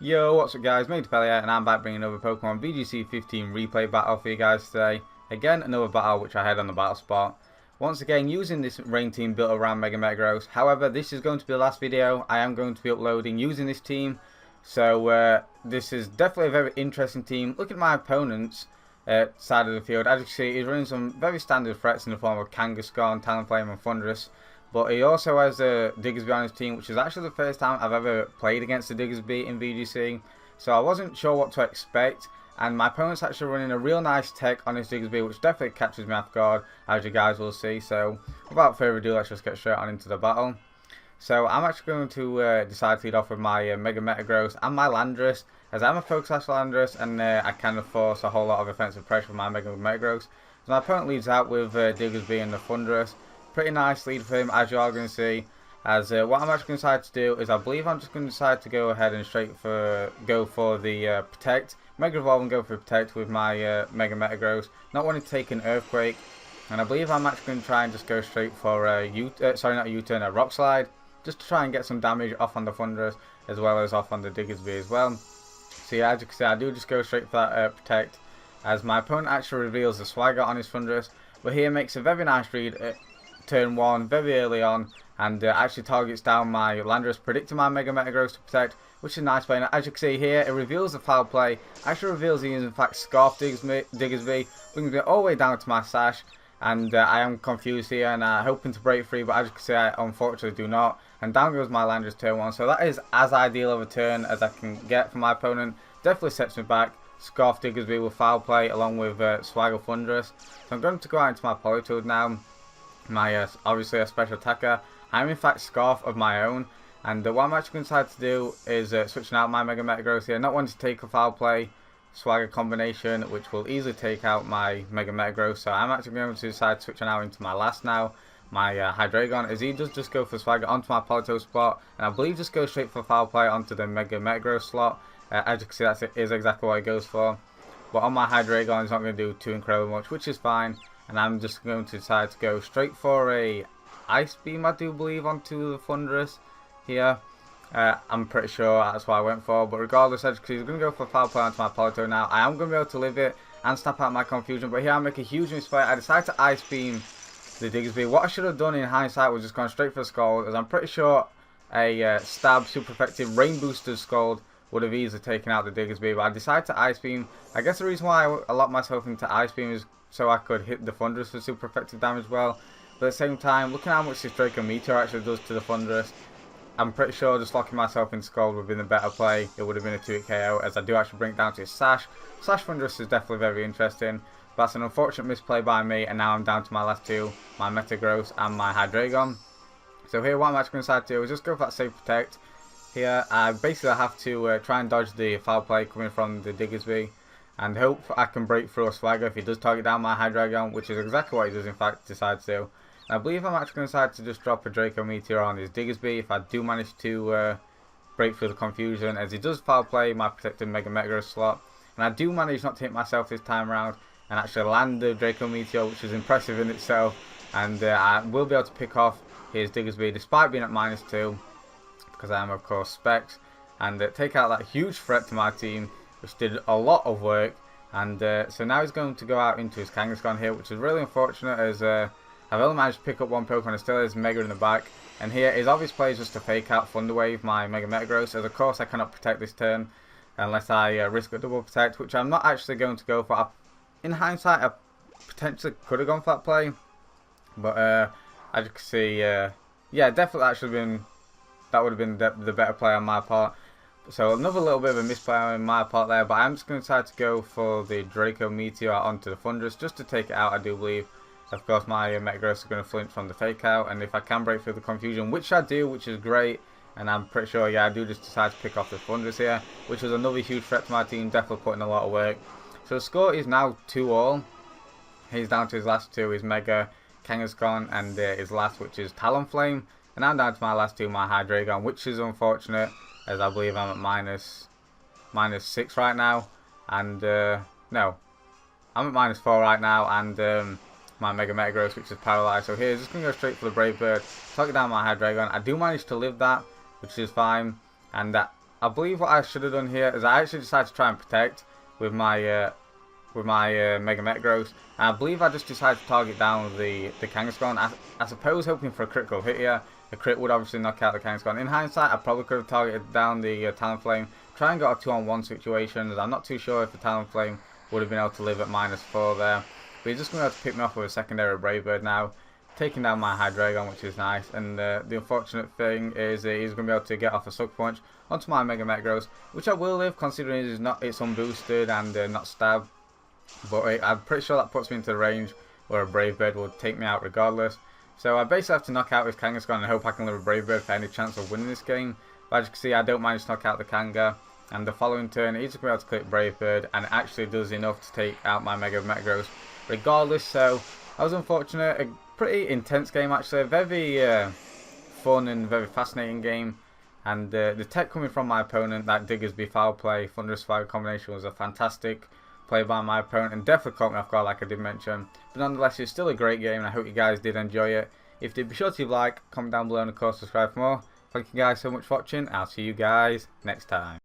Yo, what's up guys, Mega Metagross here, and I'm back bringing another Pokemon VGC 15 replay battle for you guys today. Again, another battle which I had on the battle spot. Once again, using this rain team built around Mega Metagross. However, this is going to be the last video I am going to be uploading using this team. So, this is definitely a very interesting team. Look at my opponent's side of the field. As you can see, he's running some very standard threats in the form of Kangaskhan, Talonflame and Thunderous. But he also has a Diggersby on his team, which is actually the first time I've ever played against the Diggersby in VGC. So I wasn't sure what to expect, and my opponent's actually running a real nice tech on his Diggersby, which definitely catches me off guard, as you guys will see. So without further ado, let's just get straight on into the battle. So I'm actually going to decide to lead off with my Mega Metagross and my Landorus, as I'm a Focus Landorus, and I kind of force a whole lot of offensive pressure with my Mega Metagross. So my opponent leads out with Diggersby and the Thunderous. Pretty nice lead for him, as you are going to see. As what I'm actually going to decide to do is, I believe I'm just going to decide to go ahead and go for the Protect, Mega Evolve and go for Protect with my Mega Metagross. Not wanting to take an Earthquake, and I believe I'm actually going to try and just go straight for a a Rock Slide, just to try and get some damage off on the Thunderous as well as off on the Diggersby as well. So yeah, as you can see, I do just go straight for that Protect, as my opponent actually reveals the Swagger on his Thunderous, but here makes a very nice read. Turn 1 very early on, and actually targets down my Landorus, predicting my Mega Metagross to Protect, which is nice play. And as you can see here, it reveals the foul play, actually reveals he is in fact Scarf Diggersby, brings me all the way down to my Sash, and I am confused here and hoping to break free, but as you can see, I unfortunately do not, and down goes my Landorus turn 1. So that is as ideal of a turn as I can get from my opponent. Definitely sets me back. Scarf Diggersby with foul play along with Swagger Thunderous. So I'm going to go out into my Politoed now. My obviously a special attacker. I'm in fact Scarf of my own, and what I'm actually going to decide to do is switching out my Mega Metagross here. Not wanting to take a foul play Swagger combination, which will easily take out my Mega Metagross. So I'm actually going to decide switching out into my last now, my Hydreigon, as he does just go for Swagger onto my Politoed spot, and I believe just go straight for foul play onto the Mega Metagross slot. As you can see, that is exactly what he goes for. But on my Hydreigon, he's not going to do too incredibly much, which is fine. And I'm just going to decide to go straight for a Ice Beam, I do believe, onto the Thunderous here. I'm pretty sure that's what I went for. But regardless, he's going to go for foul play onto my Politoed now. I am going to be able to live it and snap out my confusion. But here I make a huge mistake. I decide to Ice Beam the Diggersby. What I should have done in hindsight was just gone straight for a Scald, as I'm pretty sure a Stab super effective Rain Boosted Scald would have easily taken out the Diggersby. But I decided to Ice Beam. I guess the reason why I locked myself into Ice Beam is so I could hit the Thunderous for super effective damage well. But at the same time, looking at how much this Draco Meteor actually does to the Thunderous, I'm pretty sure just locking myself in Scald would have been a better play. It would have been a 2-hit KO, as I do actually bring it down to his Sash. Sash Thunderous is definitely very interesting. But that's an unfortunate misplay by me, and now I'm down to my last two, my Metagross and my Hydreigon. So here what I'm actually going to decide to do is just go for that Safe Protect. Here I basically have to try and dodge the foul play coming from the Diggersby, and hope I can break through a Swagger if he does target down my Hydreigon, which is exactly what he does in fact decide to do. And I believe I'm actually going to decide to just drop a Draco Meteor on his Diggersby if I do manage to break through the confusion, as he does foul play my protected Mega Metagross slot. And I do manage not to hit myself this time around and actually land the Draco Meteor, which is impressive in itself. And I will be able to pick off his Diggersby despite being at -2, because I am of course Specs, and take out that huge threat to my team, which did a lot of work. And so now he's going to go out into his Kangaskhan here, which is really unfortunate, as I've only managed to pick up one Pokemon and still has Mega in the back. And here his obvious play is just to fake out Thunder Wave my Mega Metagross, as of course I cannot protect this turn unless I risk a double protect, which I'm not actually going to go for. In hindsight, I potentially could have gone for that play, but as you can see, yeah, definitely that would have been the better play on my part. So another little bit of a misplay on my part there, but I'm just going to decide to go for the Draco Meteor onto the Thunderous just to take it out, I do believe. Of course my Metagross is going to flinch from the fake out, and if I can break through the confusion, which I do, which is great, and I'm pretty sure, yeah, I do just decide to pick off the Thunderous here, which is another huge threat to my team, definitely putting a lot of work. So the score is now 2-all. He's down to his last two, his Mega Kangaskhan, and his last, which is Talonflame. And I'm down to my last two, my Hydreigon, which is unfortunate, as I believe I'm at -6 right now. And no, I'm at -4 right now, and my Mega Metagross, which is paralyzed. So here, just going to go straight for the Brave Bird, target down my Hydreigon. I do manage to live that, which is fine. And that I believe what I should have done here is I actually decided to try and protect with my Mega Metagross. And I believe I just decided to target down the Kangaskhan. I suppose hoping for a critical hit here. A crit would obviously knock out the Kangaskhan. In hindsight, I probably could have targeted down the Talonflame. Try and got a 2-on-1 situation. I'm not too sure if the Talonflame would have been able to live at -4 there. But he's just going to have to pick me off with a secondary Brave Bird now. Taking down my Hydreigon, which is nice. And the unfortunate thing is that he's going to be able to get off a Sucker Punch onto my Mega Metagross, which I will live considering it's unboosted and not stabbed. But I'm pretty sure that puts me into the range where a Brave Bird will take me out regardless. So I basically have to knock out this Kangaskhan and hope I can live a Brave Bird for any chance of winning this game. But as you can see, I don't manage to knock out the Kanga. And the following turn, he's going to be able to click Brave Bird, and it actually does enough to take out my Mega Metagross regardless. So that was unfortunate. A pretty intense game actually. A very fun and very fascinating game. And the tech coming from my opponent, that Diggersby foul play, Thunderous Fire combination was a fantastic play by my opponent and definitely caught me off guard like I did mention. But nonetheless, it's still a great game and I hope you guys did enjoy it. If you did, be sure to like, comment down below and of course subscribe for more. Thank you guys so much for watching. I'll see you guys next time.